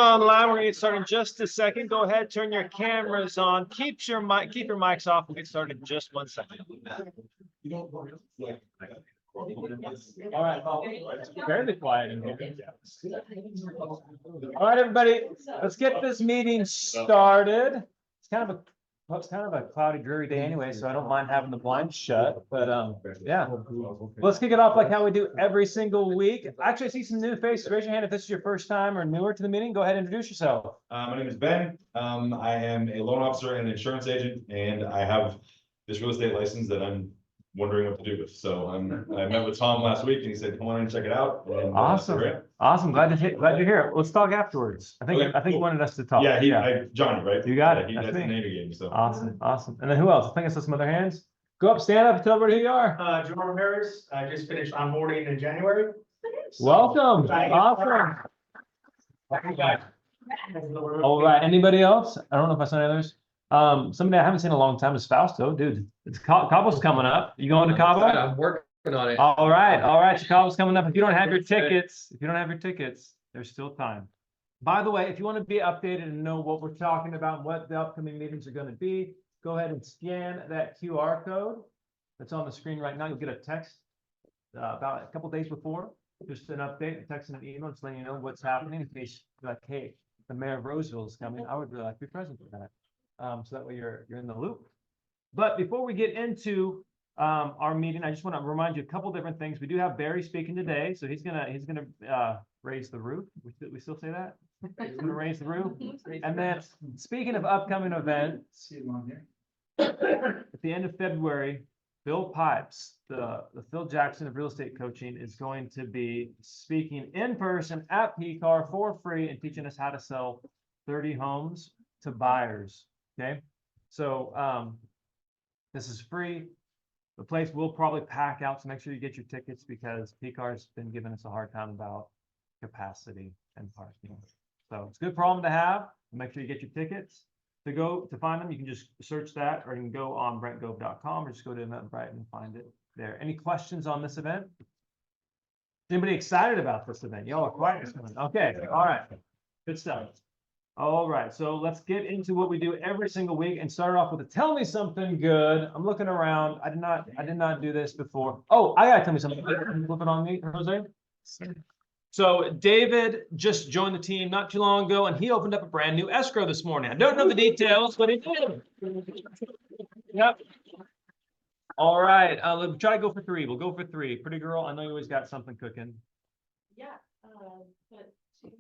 Online, we're gonna get started in just a second. Go ahead, turn your cameras on. Keep your mics off. We'll get started in just 1 second. All right, it's fairly quiet in here. All right, everybody, let's get this meeting started. It's kind of a cloudy, dreary day anyway, so I don't mind having the blinds shut, but yeah. Let's kick it off like how we do every single week. Actually, I see some new faces. Raise your hand if this is your first time or newer to the meeting. Go ahead and introduce yourself. My name is Ben. I am a loan officer and an insurance agent, and I have this real estate license that I'm wondering what to do with. So I met with Tom last week, and he said, "Come on in and check it out." And, awesome, awesome. Glad to hear it. Let's talk afterwards. I think Okay, he wanted us to talk. Yeah, Johnny, right? You got it. That's the name again. So awesome. And then who else? I think I saw some other hands. Go up, stand up, and tell everybody who you are. Jerome Harris. I just finished onboarding in January. Welcome. Awesome. All right. Anybody else? I don't know if I saw any others. Somebody I haven't seen in a long time is Fausto. Dude, it's Cabo's coming up. You going to Cabo? I'm working on it. All right. Chicago's coming up. If you don't have your tickets, there's still time. By the way, if you want to be updated and know what we're talking about and what the upcoming meetings are going to be, go ahead and scan that QR code that's on the screen right now. You'll get a text about a couple days before, just an update, a text and an email, just letting you know what's happening in case you're like, hey, the mayor of Roseville is coming. I would really like to be present for that. So that way you're in the loop. But before we get into our meeting, I just want to remind you a couple different things. We do have Barry speaking today, so he's gonna raise the roof. We still say that? He's gonna raise the roof. And then speaking of upcoming events, at the end of February, Bill Pipes, the Phil Jackson of real estate coaching, is going to be speaking in person at PCAR for free and teaching us how to sell 30 homes to buyers. Okay, so this is free. The place will probably pack out, so make sure you get your tickets because PCAR's been giving us a hard time about capacity and parking. So it's a good problem to have. Make sure you get your tickets. To find them, you can just search that, or you can go on brentgove.com or just go to Eventbrite and find it there. Any questions on this event? Anybody excited about this event? Y'all are quiet this morning. Okay, all right, good stuff. All right, so let's get into what we do every single week and start off with a tell me something good. I'm looking around. I did not do this before. Oh, I gotta tell me something. Flip it on me, Jose. So David just joined the team not too long ago, and he opened up a brand new escrow this morning. I don't know the details, but he did. Yep. All right, let's try to go for 3. We'll go for 3. Pretty girl, I know you always got something cooking. Yeah, put 2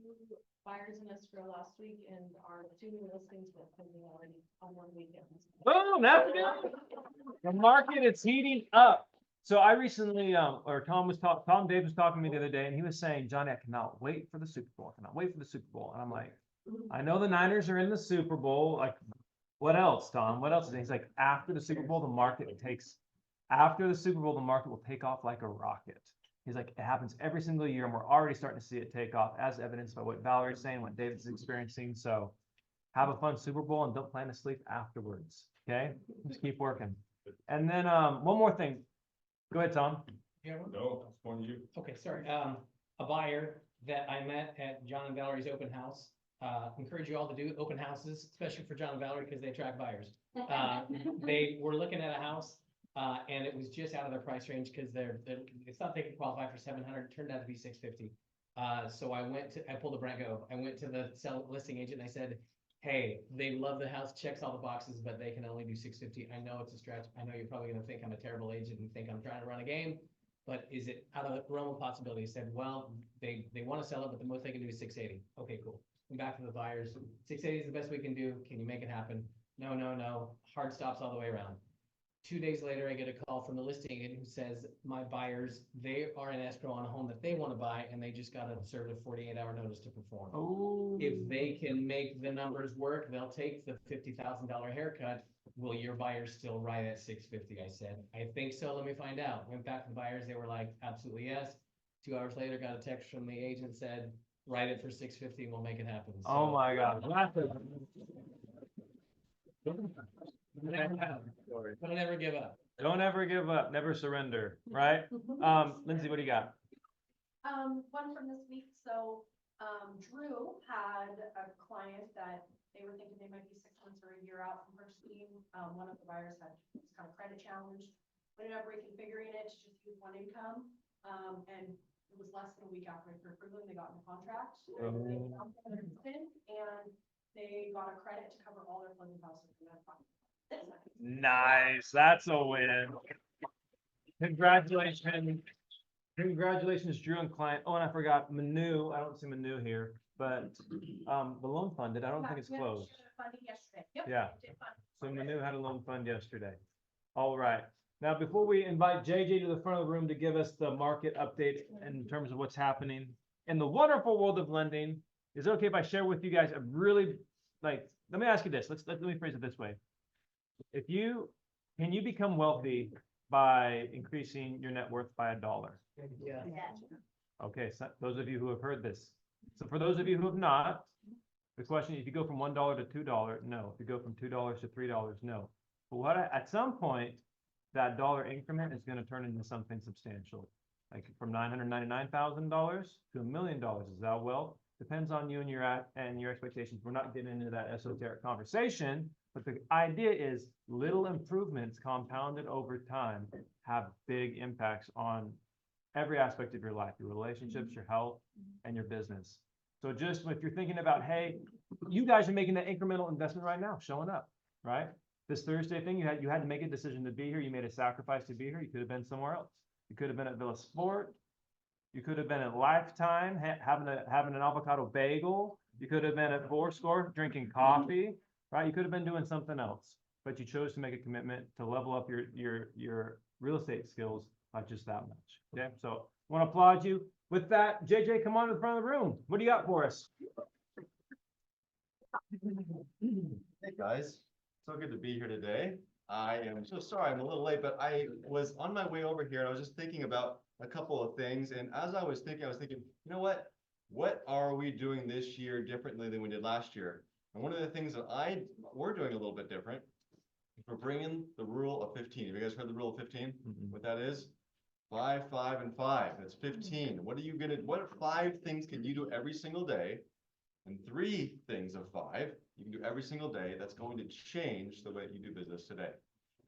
buyers in escrow last week, and our 2 new listings were pending already on 1 weekend. Oh, that's good. The market is heating up. So I recently, Tom Dave was talking to me the other day, and he was saying, Johnny, I cannot wait for the Super Bowl. I cannot wait for the Super Bowl. And I'm like, I know the Niners are in the Super Bowl. Like, what else, Tom? What else? And he's like, after the Super Bowl, the market will take off like a rocket. He's like, it happens every single year, and we're already starting to see it take off, as evidenced by what Valerie's saying, what David's experiencing. So have a fun Super Bowl and don't plan to sleep afterwards. Okay, just keep working. And then one more thing. Go ahead, Tom. Yeah. no, it's one of you. Okay, sorry. A buyer that I met at John and Valerie's open house. Encourage you all to do open houses, especially for John and Valerie, because they attract buyers. They were looking at a house, and it was just out of their price range because it's thought they could qualify for 700. Turned out to be 650. So I pulled a Brent Gove. I went to the listing agent and I said, hey, they love the house, checks all the boxes, but they can only do 650. I know it's a stretch. I know you're probably going to think I'm a terrible agent and think I'm trying to run a game, but is it out of the realm of possibility? He said, well, they want to sell it, but the most they can do is 680. Okay, cool. Come back to the buyers. 680 is the best we can do. Can you make it happen? No. Hard stops all the way around. 2 days later, I get a call from the listing agent who says, my buyers, they are in escrow on a home that they want to buy, and they just got a served a 48-hour notice to perform. Oh. If they can make the numbers work, they'll take the $50,000 haircut. Will your buyers still write at 650? I said, I think so. Let me find out. Went back to the buyers. They were like, absolutely yes. 2 hours later, got a text from the agent, said, write it for 650 and we'll make it happen. So, Oh my God. But never give up. Don't ever give up, never surrender, right? Lindsay, what do you got? One from this week. So Drew had a client that they were thinking they might be 6 months or a year out from purchasing. One of the buyers had was kind of credit challenged. We ended up reconfiguring it to just use one income. And it was less than a week after approval, they got in the contract. And they got a credit to cover all their flooding costs. Nice, that's a win. Congratulations. Congratulations, Drew and client. Oh, and I forgot Manu. I don't see Manu here, but the loan funded. I don't think it's closed. Funding yesterday. Yep, Yeah. it did fund. So Manu had a loan fund yesterday. All right. Now, before we invite JJ to the front of the room to give us the market update in terms of what's happening in the wonderful world of lending, is it okay if I share with you guys a really, let me ask you this. Let me phrase it this way. Can you become wealthy by increasing your net worth by $1? Yeah. Okay, so those of you who have heard this. So for those of you who have not, the question, if you go from $1 to $2, no. If you go from $2 to $3, no. But at some point, that dollar increment is going to turn into something substantial. Like from $999,000 to $1 million. Is that wealth? Depends on you and your expectations. We're not getting into that esoteric conversation, but the idea is little improvements compounded over time have big impacts on every aspect of your life, your relationships, your health, and your business. So just if you're thinking about, hey, you guys are making that incremental investment right now, showing up, right? This Thursday thing, you had to make a decision to be here. You made a sacrifice to be here. You could have been somewhere else. You could have been at Villa Sport. You could have been at Lifetime having an avocado bagel. You could have been at Fourscore drinking coffee, right? You could have been doing something else, but you chose to make a commitment to level up your real estate skills by just that much. Okay, so I want to applaud you. With that, JJ, come on to the front of the room. What do you got for us? Hey guys, so good to be here today. I am so sorry I'm a little late, but I was on my way over here and I was just thinking about a couple of things. And as I was thinking, you know what? What are we doing this year differently than we did last year? And one of the things that we're doing a little bit different, we're bringing the rule of 15. Have you guys heard the rule of 15? Mm-hmm. What that is? 5, 5, and 5. That's 15. What 5 things can you do every single day? And 3 things of 5 you can do every single day that's going to change the way you do business today.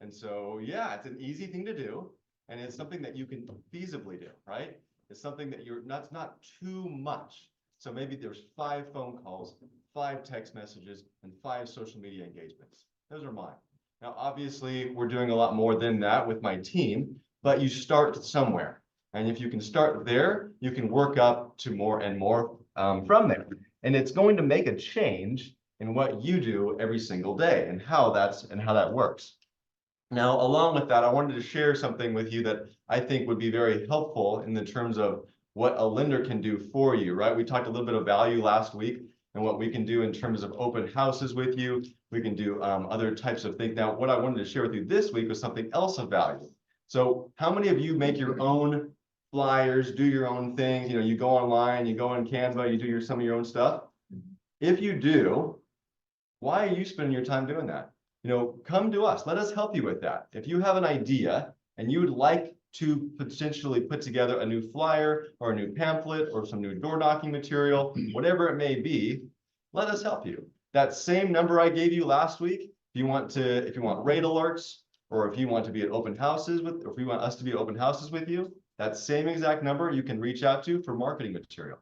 And so, yeah, it's an easy thing to do. And it's something that you can feasibly do, right? It's something that that's not too much. So maybe there's 5 phone calls, 5 text messages, and 5 social media engagements. Those are mine. Now, obviously, we're doing a lot more than that with my team, but you start somewhere. And if you can start there, you can work up to more and more from there. And it's going to make a change in what you do every single day and how that works. Now, along with that, I wanted to share something with you that I think would be very helpful in the terms of what a lender can do for you, right? We talked a little bit of value last week and what we can do in terms of open houses with you. We can do other types of things. Now, what I wanted to share with you this week was something else of value. So how many of you make your own flyers, do your own things? You know, you go online, you go in Canva, you do some of your own stuff. If you do, why are you spending your time doing that? You know, come to us. Let us help you with that. If you have an idea and you would like to potentially put together a new flyer or a new pamphlet or some new door knocking material, whatever it may be, let us help you. That same number I gave you last week, if you want rate alerts, or if you want to be at open houses or if you want us to be at open houses with you, that same exact number you can reach out to for marketing material.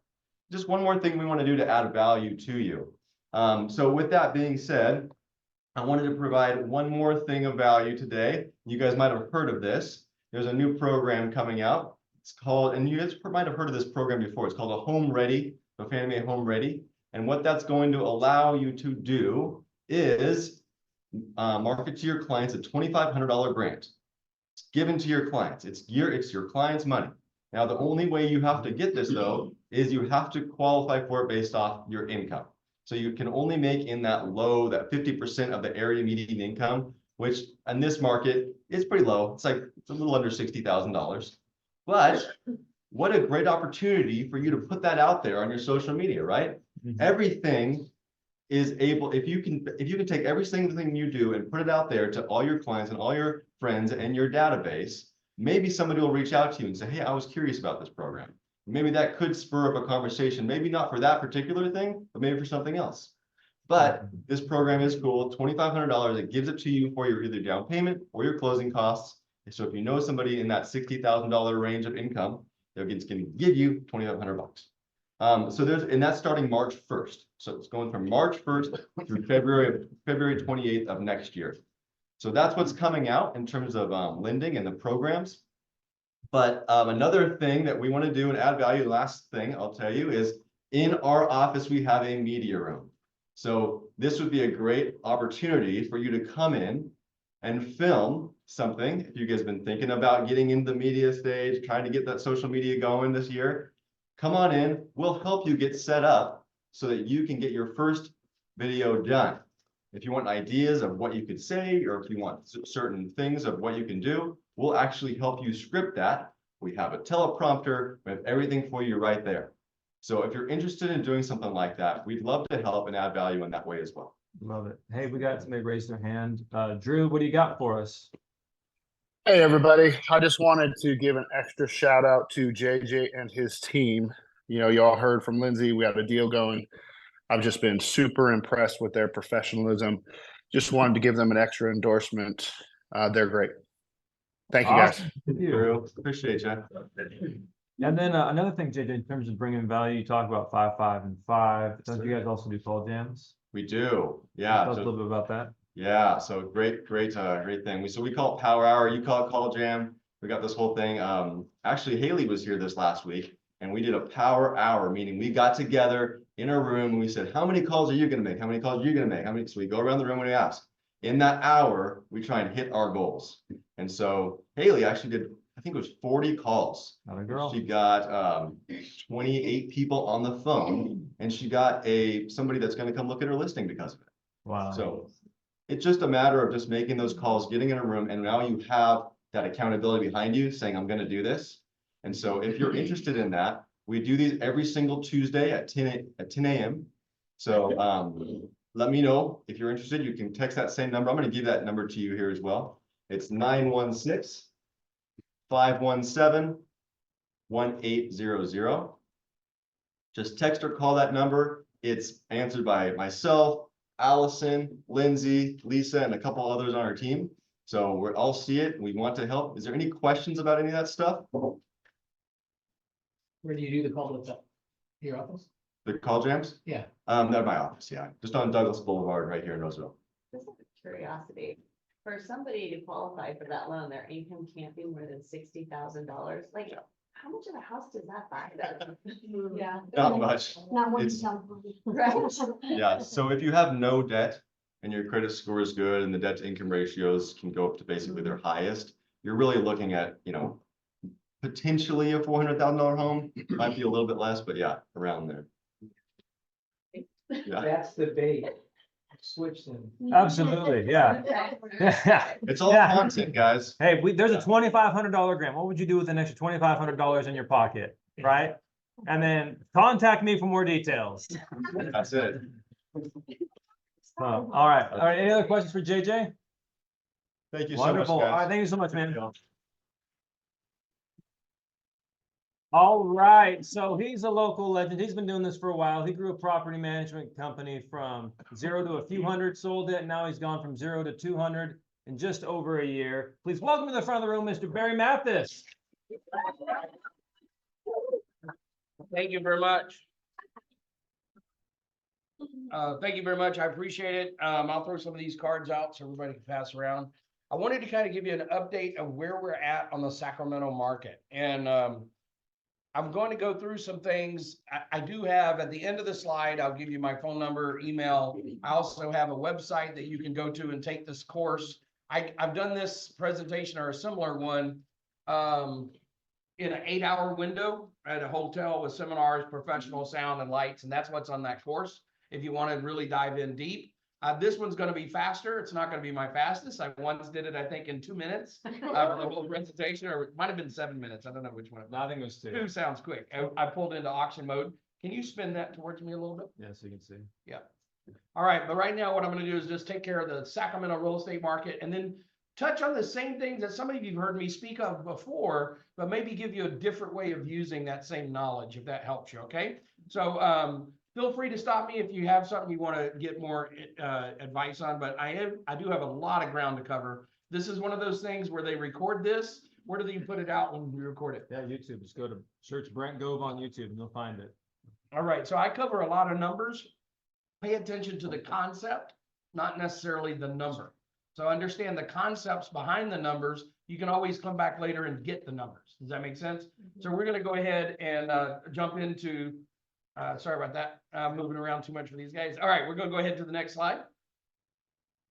Just one more thing we want to do to add value to you. So with that being said, I wanted to provide one more thing of value today. You guys might have heard of this. There's a new program coming out. It's called, and you guys might have heard of this program before. It's called a Home Ready, so Fannie Mae Home Ready. And what that's going to allow you to do is market to your clients a $2,500 grant. It's given to your clients. It's your client's money. Now, the only way you have to get this, though, is you have to qualify for it based off your income. So you can only make in that 50% of the area median income, which in this market is pretty low. It's a little under $60,000. But what a great opportunity for you to put that out there on your social media, right? Mm-hmm. Everything is able, if you can take every single thing you do and put it out there to all your clients and all your friends and your database, maybe somebody will reach out to you and say, hey, I was curious about this program. Maybe that could spur up a conversation, maybe not for that particular thing, but maybe for something else. But this program is cool, $2,500, it gives it to you for your either down payment or your closing costs. And so if you know somebody in that $60,000 range of income, it's gonna give you $2,500. So and that's starting March 1st. So it's going from March 1st through February 28th of next year. So that's what's coming out in terms of lending and the programs. But another thing that we want to do and add value, last thing I'll tell you is in our office, we have a media room. So this would be a great opportunity for you to come in and film something. If you guys have been thinking about getting into the media stage, trying to get that social media going this year, come on in. We'll help you get set up so that you can get your first video done. If you want ideas of what you could say, or if you want certain things of what you can do, we'll actually help you script that. We have a teleprompter, we have everything for you right there. So if you're interested in doing something like that, we'd love to help and add value in that way as well. Love it. Hey, we got somebody raise their hand. Drew, what do you got for us? Hey, everybody. I just wanted to give an extra shout out to JJ and his team. You know, y'all heard from Lindsay, we have a deal going. I've just been super impressed with their professionalism. Just wanted to give them an extra endorsement. They're great. Thank you, guys. Awesome. Thank you. Drew, appreciate you. And then another thing, JJ, in terms of bringing value, you talk about 5, 5, and 5. Don't you guys also do call jams? We do. Tell Yeah. us a So, little bit about that. yeah. So great thing. So we call it Power Hour. You call it Call Jam. We got this whole thing. Actually, Haley was here this last week and we did a Power Hour, meaning we got together in a room and we said, how many calls are you going to make? How many calls are you going to make? How many? So we go around the room and we ask. In that hour, we try and hit our goals. And so Haley actually did, I think it was 40 calls. Not a girl. She got 28 people on the phone and she got somebody that's going to come look at her listing because of it. Wow. So it's just a matter of just making those calls, getting in a room, and now you have that accountability behind you saying, I'm going to do this. And so if you're interested in that, we do these every single Tuesday at 10 a.m. So let me know if you're interested. You can text that same number. I'm going to give that number to you here as well. It's 916-517-1800. Just text or call that number. It's answered by myself, Allison, Lindsay, Lisa, and a couple others on our team. So we're all see it. We want to help. Is there any questions about any of that stuff? Where do you do the call with your office? The call jams? Yeah. They're at my office, yeah. Just on Douglas Boulevard right here in Roseville. Just out of curiosity, for somebody to qualify for that loan, their income can't be more than $60,000. Like, how much of a house does that buy? Yeah. Not much. Not one It's- to Right. Yeah, so if you have no debt and your credit score is good and the debt to income ratios can go up to basically their highest, you're really looking at, potentially a $400,000 home. Might be a little bit less, but yeah, around there. Yeah, That's the bait. Switch them. Absolutely, yeah. Yeah. it's all Yeah. content, guys. Hey, there's a $2,500 grant. What would you do with an extra $2,500 in your pocket, right? And then contact me for more details. That's it. All right. Any other questions for JJ? Thank you so much, Wonderful. All right. guys. Thank you so much, man. All right. So he's a local legend. He's been doing this for a while. He grew a property management company from 0 to a few hundred, sold it, and now he's gone from 0 to 200 in just over a year. Please welcome to the front of the room, Mr. Barry Mathis. Thank you very much. Thank you very much. I appreciate it. I'll throw some of these cards out so everybody can pass around. I wanted to kind of give you an update of where we're at on the Sacramento market. And I'm going to go through some things. I do have at the end of the slide, I'll give you my phone number, email. I also have a website that you can go to and take this course. I've done this presentation or a similar one in an 8-hour window at a hotel with seminars, professional sound and lights. And that's what's on that course. If you want to really dive in deep, this one's going to be faster. It's not going to be my fastest. I once did it, I think, in 2 minutes for the whole presentation, or it might have been 7 minutes. I don't know which one. I think it was 2. 2 sounds quick. I pulled into auction mode. Can you spin that towards me a little bit? Yeah, so you can see. All right, but right now what I'm going to do is just take care of the Sacramento real estate market, and then touch on the same things that some of you have heard me speak of before, but maybe give you a different way of using that same knowledge, if that helps you, okay? So feel free to stop me if you have something you want to get more advice on, but I do have a lot of ground to cover. This is one of those things where they record this. Where do you put it out when we record it? Yeah, YouTube, just go to search Brent Gove on YouTube and you'll find it. All right, so I cover a lot of numbers. Pay attention to the concept, not necessarily the number. So understand the concepts behind the numbers. You can always come back later and get the numbers. Does that make sense? So we're going to go ahead and jump into, sorry about that. I'm moving around too much for these guys. All right, we're going to go ahead to the next slide.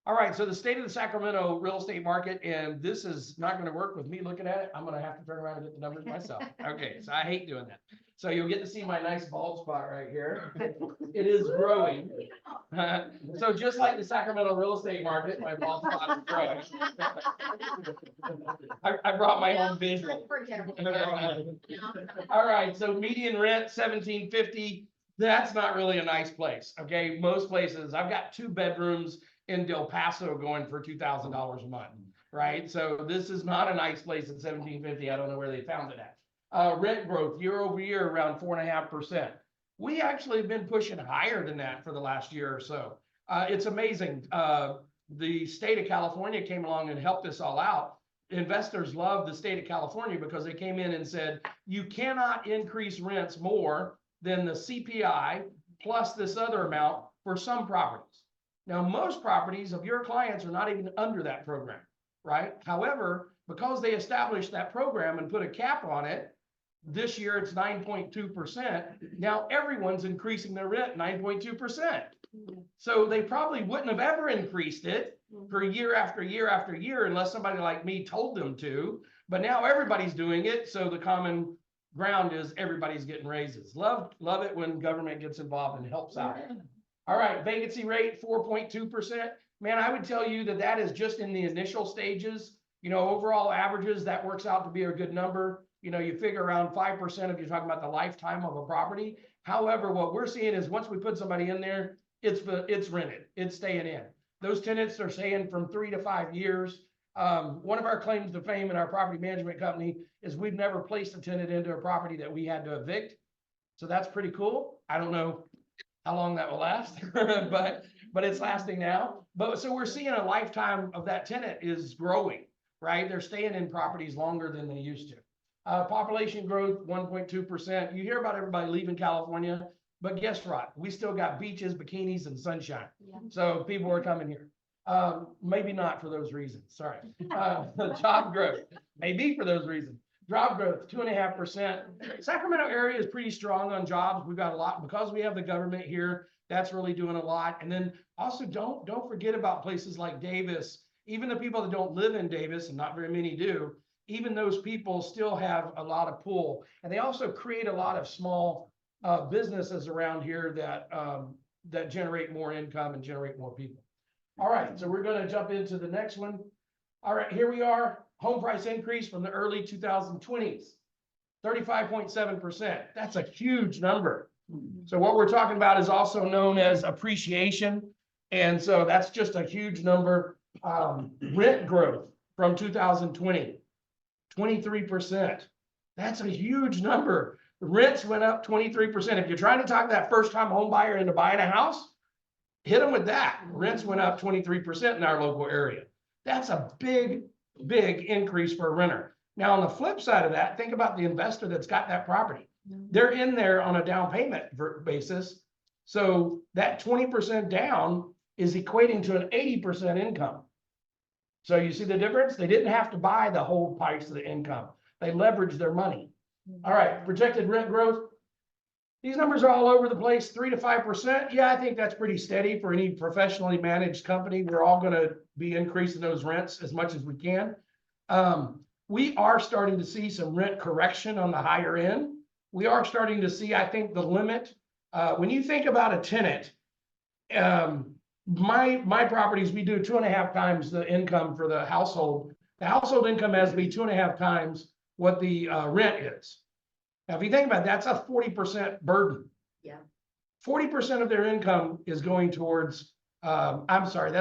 All right, so the state of the Sacramento real estate market, and this is not going to work with me looking at it. I'm going to have to turn around and get the numbers myself. Okay, so I hate doing that. So you'll get to see my nice bald spot right here. It is growing. So just like the Sacramento real estate market, my bald spot is growing. I brought my own visual. All right, so median rent $1,750. That's not really a nice place. Okay, most places, I've got 2 bedrooms in Del Paso going for $2,000 a month, right? So this is not a nice place at $1,750. I don't know where they found it at. Rent growth year over year around 4.5%. We actually have been pushing higher than that for the last year or so. It's amazing. The state of California came along and helped us all out. Investors love the state of California because they came in and said, you cannot increase rents more than the CPI plus this other amount for some properties. Now, most properties of your clients are not even under that program, right? However, because they established that program and put a cap on it, this year it's 9.2%. Now everyone's increasing their rent 9.2%. So they probably wouldn't have ever increased it for year after year after year unless somebody like me told them to. But now everybody's doing it. So the common ground is everybody's getting raises. Love it when government gets involved and helps out. All right, vacancy rate 4.2%. Man, I would tell you that that is just in the initial stages. You know, overall averages, that works out to be a good number. You know, you figure around 5% if you're talking about the lifetime of a property. However, what we're seeing is once we put somebody in there, it's rented, it's staying in. Those tenants are staying from 3 to 5 years. One of our claims to fame in our property management company is we've never placed a tenant into a property that we had to evict. So that's pretty cool. I don't know how long that will last, but it's lasting now. But so we're seeing a lifetime of that tenant is growing, right? They're staying in properties longer than they used to. Population growth, 1.2%. You hear about everybody leaving California, but guess what? We still got beaches, bikinis, and sunshine. Yeah. So people are coming here. Maybe not for those reasons. Sorry. Job growth, maybe for those reasons. Job growth, 2.5%. Sacramento area is pretty strong on jobs. We've got a lot because we have the government here. That's really doing a lot. And then also don't forget about places like Davis. Even the people that don't live in Davis, and not very many do, even those people still have a lot of pull. And they also create a lot of small businesses around here that generate more income and generate more people. All right, so we're going to jump into the next one. All right, here we are. Home price increase from the early 2020s, 35.7%. That's a huge number. So what we're talking about is also known as appreciation. And so that's just a huge number. Rent growth from 2020, 23%. That's a huge number. The rents went up 23%. If you're trying to talk that first-time home buyer into buying a house, hit them with that. Rents went up 23% in our local area. That's a big increase for a renter. Now, on the flip side of that, think about the investor that's got that property. They're in there on a down payment basis. So that 20% down is equating to an 80% income. So you see the difference? They didn't have to buy the whole price of the income. They leveraged their money. All right, projected rent growth. These numbers are all over the place, 3 to 5%. Yeah, I think that's pretty steady for any professionally managed company. We're all going to be increasing those rents as much as we can. We are starting to see some rent correction on the higher end. We are starting to see, I think, the limit. When you think about a tenant, my properties, we do 2.5 times the income for the household. The household income has to be 2.5 times what the rent is. Now, if you think about it, that's a 40% burden. Yeah. 40% of their income is going towards, I'm sorry,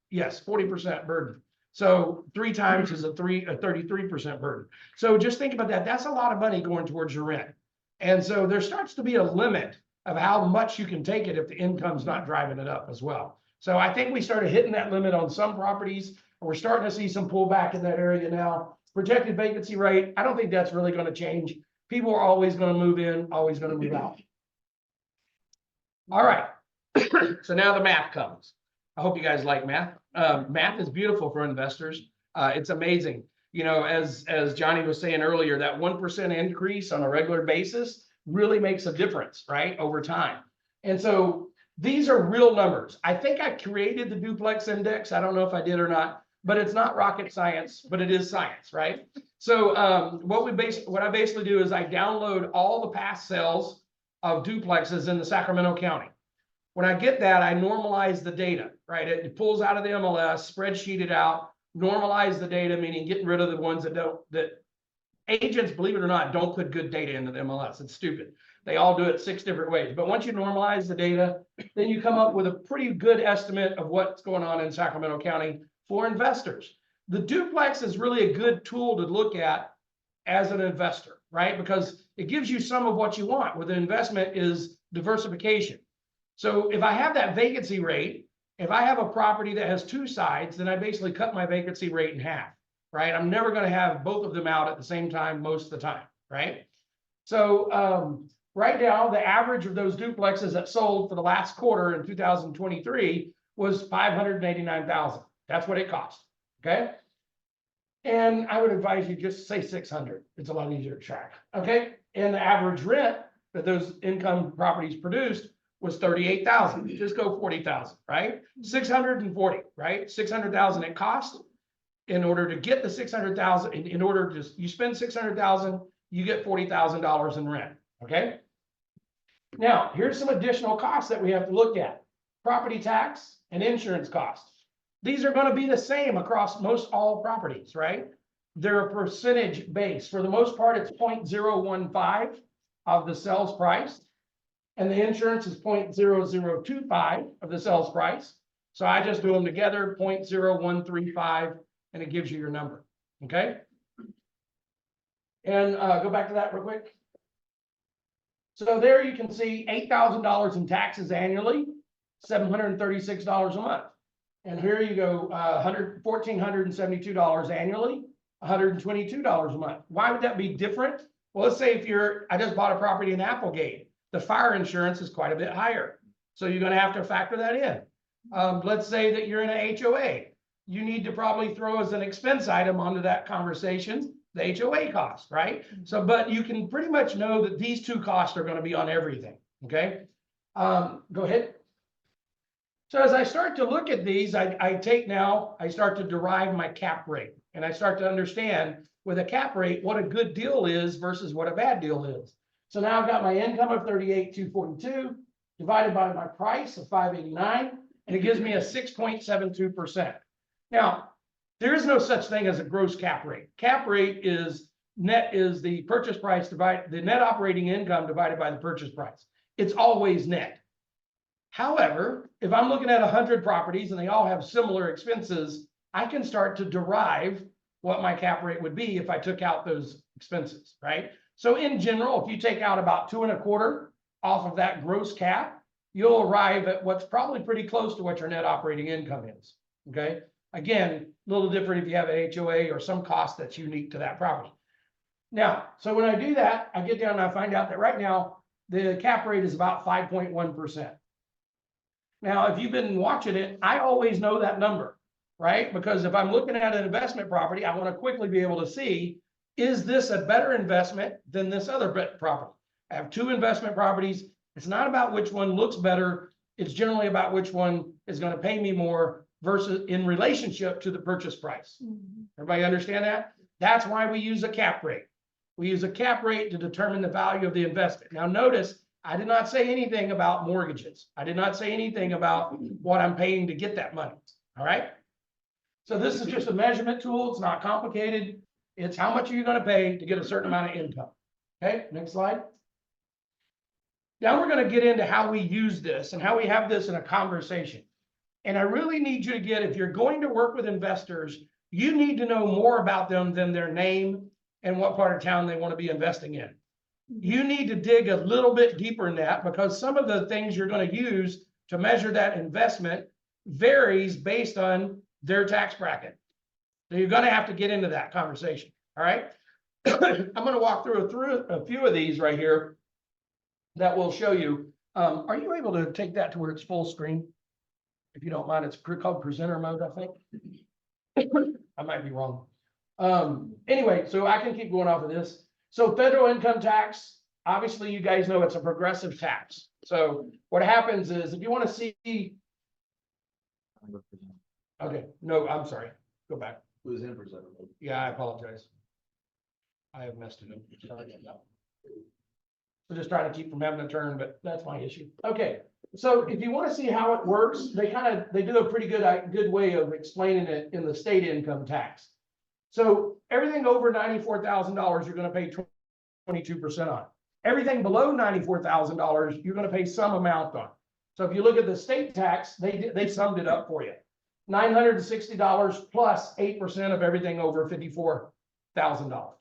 yes, 40% burden. So 3 times is a 33% burden. So just think about that. That's a lot of money going towards your rent. And so there starts to be a limit of how much you can take it if the income's not driving it up as well. So I think we started hitting that limit on some properties. We're starting to see some pullback in that area now. Projected vacancy rate, I don't think that's really going to change. People are always going to move in, always going to move out. All right. So now the math comes. I hope you guys like math. Math is beautiful for investors. It's amazing. You know, as Johnny was saying earlier, that 1% increase on a regular basis really makes a difference, right, over time. And so these are real numbers. I think I created the duplex index. I don't know if I did or not, but it's not rocket science, but it is science, right? So what I basically do is I download all the past sales of duplexes in the Sacramento County. When I get that, I normalize the data, right? It pulls out of the MLS, spreadsheet it out, normalize the data, meaning getting rid of the ones that agents, believe it or not, don't put good data into the MLS. It's stupid. They all do it 6 different ways. But once you normalize the data, then you come up with a pretty good estimate of what's going on in Sacramento County for investors. The duplex is really a good tool to look at as an investor, right? Because it gives you some of what you want with an investment is diversification. So if I have that vacancy rate, if I have a property that has 2 sides, then I basically cut my vacancy rate in half, right? I'm never going to have both of them out at the same time most of the time, right? So right now, the average of those duplexes that sold for the last quarter in 2023 was $589,000. That's what it cost, okay? And I would advise you just say 600. It's a lot easier to track, okay? And the average rent that those income properties produced was 38,000. Just go 40,000, right? 640, right? 600,000 it cost. In order to get the 600,000, in order to you spend 600,000, you get $40,000 in rent. Okay. Now here's some additional costs that we have to look at: property tax and insurance costs. These are going to be the same across most all properties, right? They're a percentage base. For the most part, it's 0.015 of the sales price. And the insurance is 0.0025 of the sales price. So I just do them together, 0.0135, and it gives you your number. Okay. And go back to that real quick. So there you can see $8,000 in taxes annually, $736 a month. And here you go, $1,472 annually, $122 a month. Why would that be different? Well, let's say I just bought a property in Applegate. The fire insurance is quite a bit higher. So you're going to have to factor that in. Let's say that you're in an HOA. You need to probably throw as an expense item onto that conversation the HOA cost, right? So, but you can pretty much know that these 2 costs are going to be on everything. Okay. Go ahead. So as I start to look at these, I start to derive my cap rate, and I start to understand with a cap rate what a good deal is versus what a bad deal is. So now I've got my income of 38,242 divided by my price of 589, and it gives me a 6.72%. Now, there is no such thing as a gross cap rate. Cap rate is the purchase price divided the net operating income divided by the purchase price. It's always net. However, if I'm looking at 100 properties and they all have similar expenses, I can start to derive what my cap rate would be if I took out those expenses, right? So in general, if you take out about 2.25 off of that gross cap, you'll arrive at what's probably pretty close to what your net operating income is. Okay. Again, a little different if you have an HOA or some cost that's unique to that property. Now, so when I do that, I get down and I find out that right now the cap rate is about 5.1%. Now, if you've been watching it, I always know that number, right? Because if I'm looking at an investment property, I want to quickly be able to see, is this a better investment than this other property? I have 2 investment properties. It's not about which one looks better. It's generally about which one is going to pay me more versus in relationship to the purchase price. Everybody understand that? That's why we use a cap rate. We use a cap rate to determine the value of the investment. Now notice, I did not say anything about mortgages. I did not say anything about what I'm paying to get that money. All right. So this is just a measurement tool. It's not complicated. It's how much are you going to pay to get a certain amount of income. Okay, next slide. Now we're going to get into how we use this and how we have this in a conversation. And I really need you to get, if you're going to work with investors, you need to know more about them than their name and what part of town they want to be investing in. You need to dig a little bit deeper in that, because some of the things you're going to use to measure that investment varies based on their tax bracket. So you're going to have to get into that conversation. All right. I'm going to walk through a few of these right here that will show you. Are you able to take that to where it's full screen? If you don't mind, it's called presenter mode, I think. I might be wrong. Anyway, so I can keep going off of this. So federal income tax, obviously you guys know it's a progressive tax. So what happens is if you want to see. Okay, no, I'm sorry. Go back. Who's in presenter mode? Yeah, I apologize. I have messed it up. Sorry about that. We're just trying to keep from having a turn, but that's my issue. Okay, so if you want to see how it works, they do a pretty good way of explaining it in the state income tax. So everything over $94,000, you're going to pay 22% on. Everything below $94,000, you're going to pay some amount on. So if you look at the state tax, they summed it up for you. $960 plus 8% of everything over $54,000.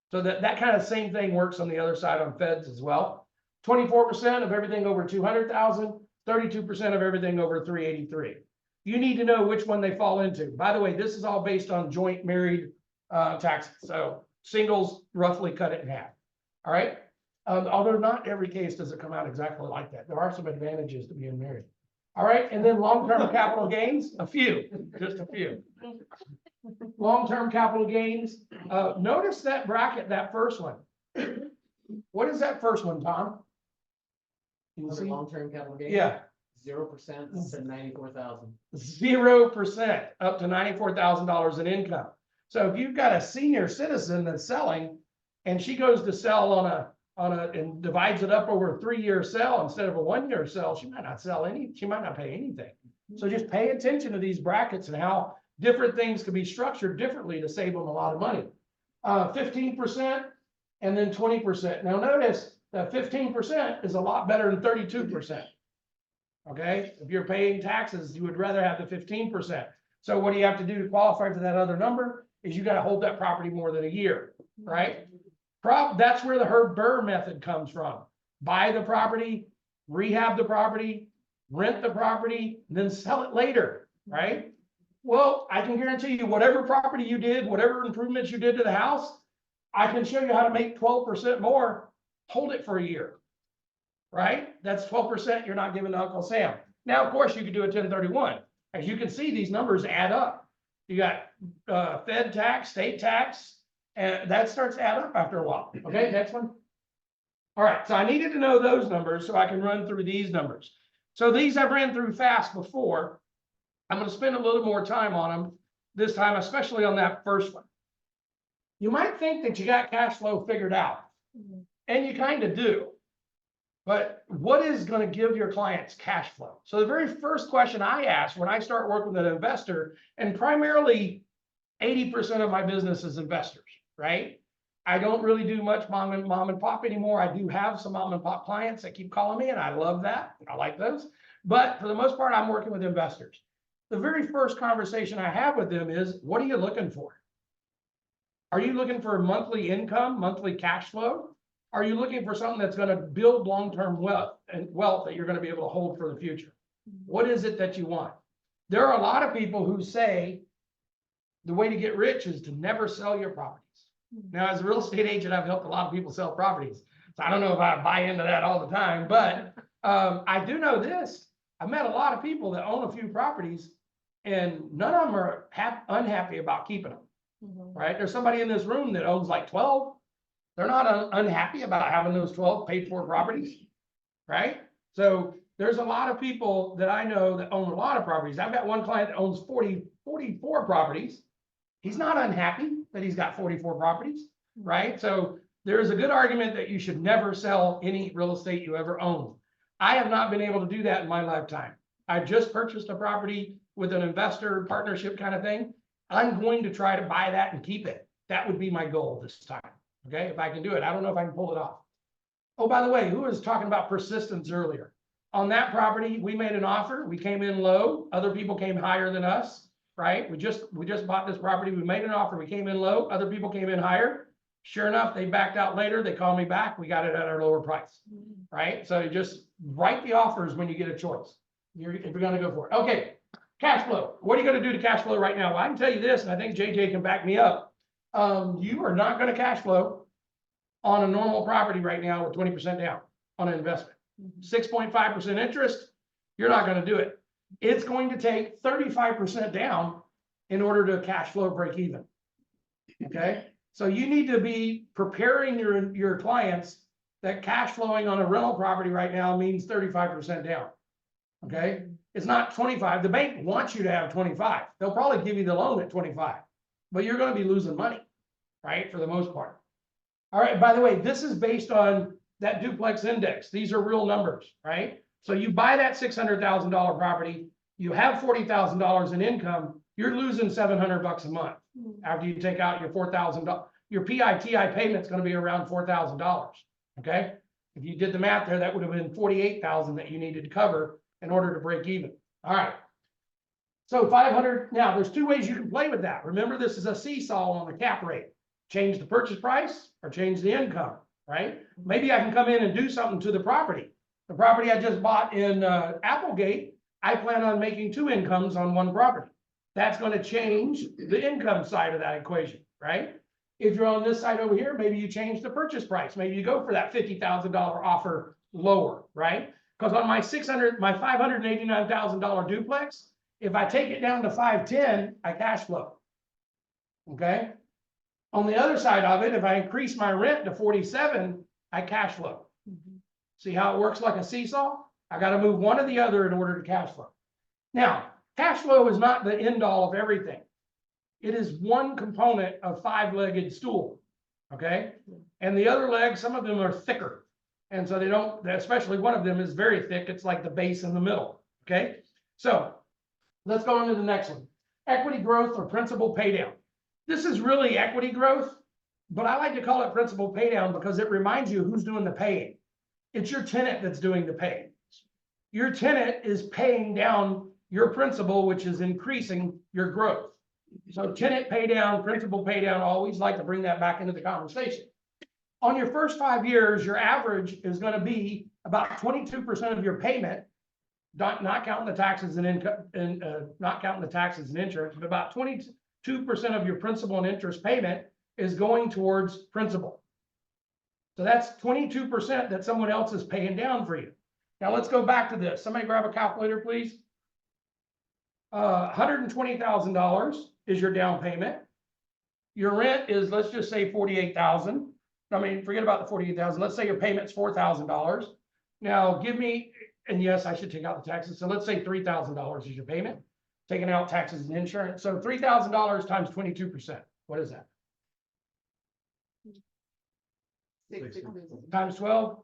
So that kind of same thing works on the other side on feds as well. 24% of everything over 200,000, 32% of everything over 383. You need to know which one they fall into. By the way, this is all based on joint married taxes. So singles roughly cut it in half. All right. Although not every case does it come out exactly like that. There are some advantages to being married. All right. And then long-term capital gains, just a few. Long-term capital gains. Notice that bracket, that first one. What is that first one, Tom? Can you Under see? long-term capital gain? Yeah. 0% to 94,000. 0% up to $94,000 in income. So if you've got a senior citizen that's selling and she goes to sell on a and divides it up over a 3-year sell instead of a 1-year sell, she might not pay anything. So just pay attention to these brackets and how different things can be structured differently to save them a lot of money. 15% and then 20%. Now notice that 15% is a lot better than 32%. Okay, if you're paying taxes, you would rather have the 15%. So what do you have to do to qualify for that other number is you got to hold that property more than a year, right? That's where the Herb Burr method comes from. Buy the property, rehab the property, rent the property, then sell it later, right? Well, I can guarantee you whatever property you did, whatever improvements you did to the house, I can show you how to make 12% more, hold it for a year, right? That's 12% you're not giving to Uncle Sam. Now, of course, you could do a 1031. As you can see, these numbers add up. You got Fed tax, state tax, and that starts to add up after a while. Okay, next one. All right, so I needed to know those numbers so I can run through these numbers. So these I've ran through fast before. I'm going to spend a little more time on them this time, especially on that first one. You might think that you got cash flow figured out, and you kind of do. But what is going to give your clients cash flow? So the very first question I ask when I start working with an investor, and primarily 80% of my business is investors, right? I don't really do much mom and pop anymore. I do have some mom and pop clients that keep calling me, and I love that. I like those. But for the most part, I'm working with investors. The very first conversation I have with them is, what are you looking for? Are you looking for monthly income, monthly cash flow? Are you looking for something that's going to build long-term wealth that you're going to be able to hold for the future? What is it that you want? There are a lot of people who say the way to get rich is to never sell your properties. Now, as a real estate agent, I've helped a lot of people sell properties. So I don't know if I buy into that all the time, but I do know this. I've met a lot of people that own a few properties and none of them are unhappy about keeping them, right? There's somebody in this room that owns like 12. They're not unhappy about having those 12 paid for properties, right? So there's a lot of people that I know that own a lot of properties. I've got one client that owns 44 properties. He's not unhappy that he's got 44 properties, right? So there is a good argument that you should never sell any real estate you ever own. I have not been able to do that in my lifetime. I just purchased a property with an investor partnership kind of thing. I'm going to try to buy that and keep it. That would be my goal this time. Okay, if I can do it. I don't know if I can pull it off. Oh, by the way, who was talking about persistence earlier? On that property, we made an offer. We came in low. Other people came higher than us. right? We just bought this property, we made an offer, we came in low, other people came in higher. Sure enough, they backed out later, they called me back, we got it at our lower price, right? So you just write the offers when you get a choice. If you're gonna go for it. Okay, cash flow. What are you gonna do to cash flow right now? Well, I can tell you this, and I think JJ can back me up. You are not gonna cash flow on a normal property right now with 20% down on an investment. 6.5% interest, you're not gonna do it. It's going to take 35% down in order to cash flow break even. Okay, so you need to be preparing your clients that cash flowing on a rental property right now means 35% down. Okay, it's not 25. The bank wants you to have 25. They'll probably give you the loan at 25, but you're gonna be losing money, right? For the most part. All right, by the way, this is based on that duplex index. These are real numbers, right? So you buy that $600,000 property, you have $40,000 in income, you're losing $700 a month. After you take out your $4,000, your PITI payment's gonna be around $4,000, okay? If you did the math there, that would have been $48,000 that you needed to cover in order to break even. All right. So 500, now there's two ways you can play with that. Remember, this is a seesaw on the cap rate. Change the purchase price or change the income, right? Maybe I can come in and do something to the property. The property I just bought in Applegate, I plan on making 2 incomes on one property. That's going to change the income side of that equation, right? If you're on this side over here, maybe you change the purchase price. Maybe you go for that $50,000 offer lower, right? Because on my $589,000 duplex, if I take it down to 510, I cash flow. Okay. On the other side of it, if I increase my rent to 47, I cash flow. See how it works like a seesaw? I got to move one or the other in order to cash flow. Now, cash flow is not the end all of everything. It is one component of 5-legged stool. Okay. And the other legs, some of them are thicker. And so they don't, especially one of them is very thick. It's like the base in the middle. Okay. So let's go on to the next one. Equity growth or principal paydown. This is really equity growth, but I like to call it principal paydown because it reminds you who's doing the paying. It's your tenant that's doing the paying. Your tenant is paying down your principal, which is increasing your growth. So tenant pay down, principal pay down, always like to bring that back into the conversation. On your first 5 years, your average is going to be about 22% of your payment, not counting the taxes and income, and not counting the taxes and insurance, but about 22% of your principal and interest payment is going towards principal. So that's 22% that someone else is paying down for you. Now let's go back to this. Somebody grab a calculator, please. $120,000 is your down payment. Your rent is, let's just say $48,000. I mean, forget about the $48,000. Let's say your payment's $4,000. Now give me, and yes, I should take out the taxes. So let's say $3,000 is your payment, taking out taxes and insurance. So $3,000 times 22%. What is that? Times 12.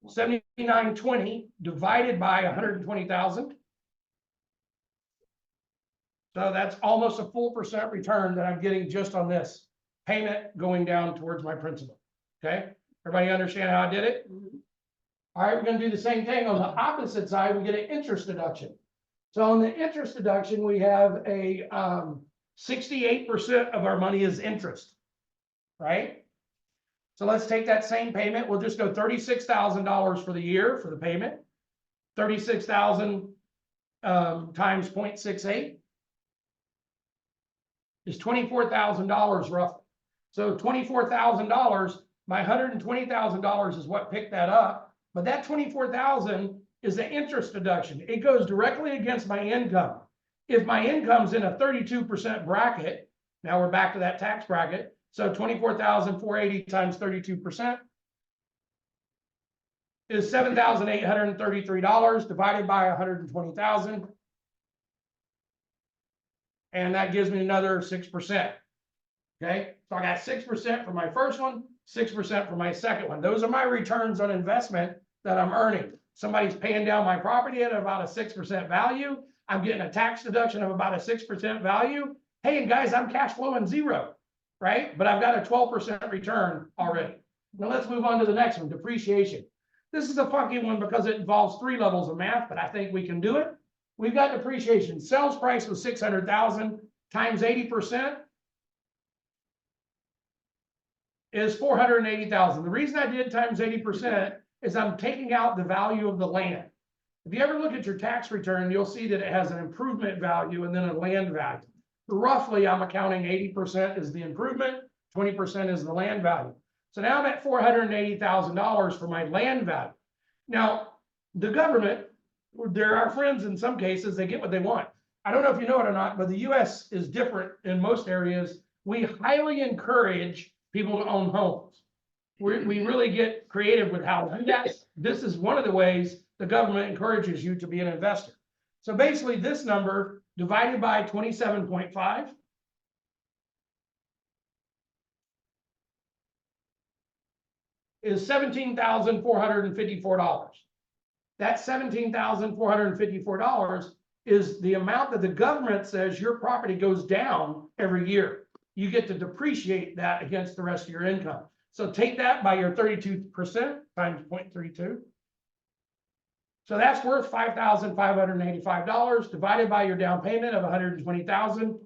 7920 divided by 120,000. So that's almost a full % return that I'm getting just on this payment going down towards my principal. Okay, everybody understand how I did it? All right, we're going to do the same thing on the opposite side. We get an interest deduction. So on the interest deduction, we have a 68% of our money is interest, right? So let's take that same payment. We'll just go $36,000 for the year for the payment. 36,000 times 0.68 is $24,000 roughly. So $24,000, my $120,000 is what picked that up. But that $24,000 is the interest deduction. It goes directly against my income. If my income's in a 32% bracket, now we're back to that tax bracket. So 24,480 times 32% is $7,833 divided by 120,000. And that gives me another 6%. Okay, so I got 6% for my first one, 6% for my second one. Those are my returns on investment that I'm earning. Somebody's paying down my property at about a 6% value. I'm getting a tax deduction of about a 6% value. Hey, and guys, I'm cash flowing zero, right? But I've got a 12% return already. Now let's move on to the next one, depreciation. This is a funky one because it involves 3 levels of math, but I think we can do it. We've got depreciation. Sales price was 600,000 times 80% is 480,000. The reason I did times 80% is I'm taking out the value of the land. If you ever look at your tax return, you'll see that it has an improvement value and then a land value. Roughly, I'm accounting 80% is the improvement, 20% is the land value. So now I'm at $480,000 for my land value. Now, the government, they're our friends in some cases, they get what they want. I don't know if you know it or not, but the US is different in most areas. We highly encourage people to own homes. We really get creative with how to do that. This is one of the ways the government encourages you to be an investor. So basically this number divided by 27.5 is $17,454. That $17,454 is the amount that the government says your property goes down every year. You get to depreciate that against the rest of your income. So take that by your 32% times 0.32. So that's worth $5,585 divided by your down payment of $120,000.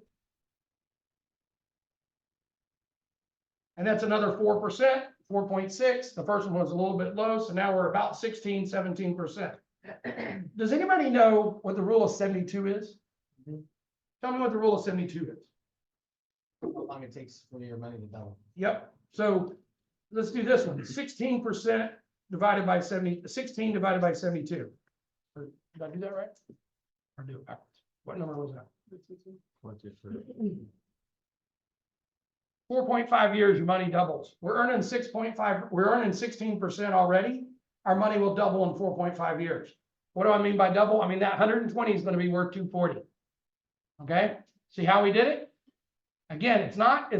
And that's another 4%, 4.6. The first one was a little bit low, so now we're about 16, 17%. Does anybody know what the rule of 72 is? Tell me what the rule of 72 is. How long it takes for your money to double. Yep. So let's do this one. 16% divided by 70, 16 divided by 72. Did I do that right? Or do it backwards? What number was that? 4.5 years, your money doubles. We're earning 6.5, we're earning 16% already. Our money will double in 4.5 years. What do I mean by double? I mean, that 120 is going to be worth 240. Okay, see how we did it? Again, it's not